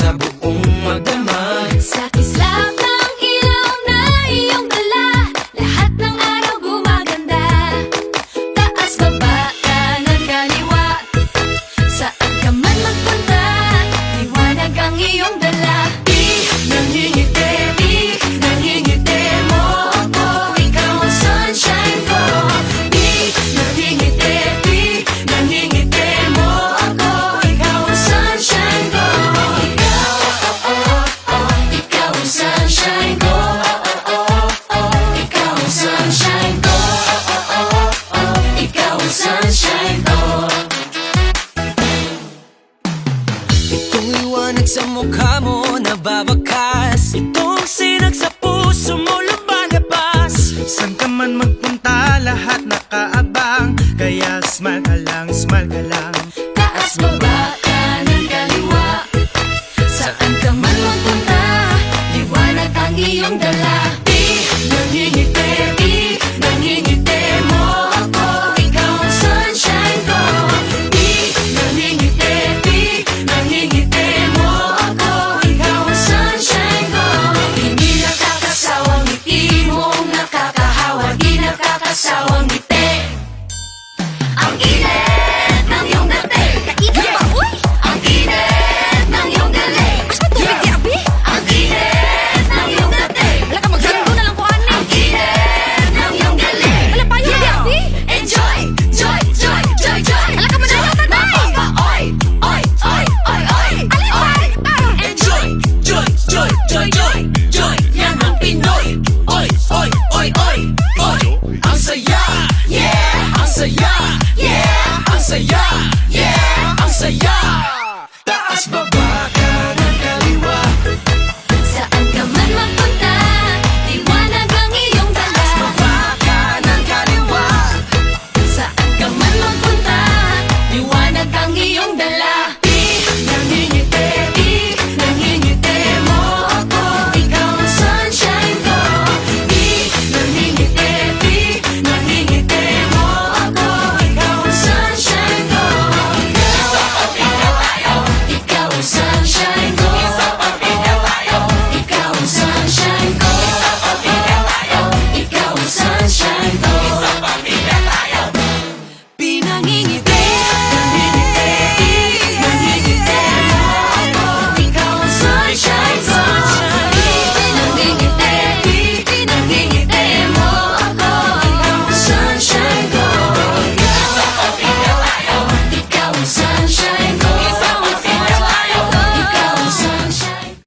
sa buong magdamag. Sa kislap ng ilaw na iyong dala, lahat ng araw gumaganda. Taas, baba, kanan, kaliwa, saan ka man magpunta, liwanag ang iyong dala. Di nangingiti, di nangingiti mo ako, ikaw ang sunshine ko. Di nangingiti, di nangingiti mo ako, ikaw ang sunshine ko. Ikaw, ikaw ang sunshine ko. Ikaw ang sunshine ko. Ikaw ang sunshine ko. Itong liwanag sa mukha mo nababakas, itong sinag sa puso mo lumalabas. Saan ka man magpunta, lahat nakaabang. Kaya smile ka lang, smile ka lang. Taas, baba, kanan, kaliwa, saan ka man magpunta, liwanag ang iyong dala.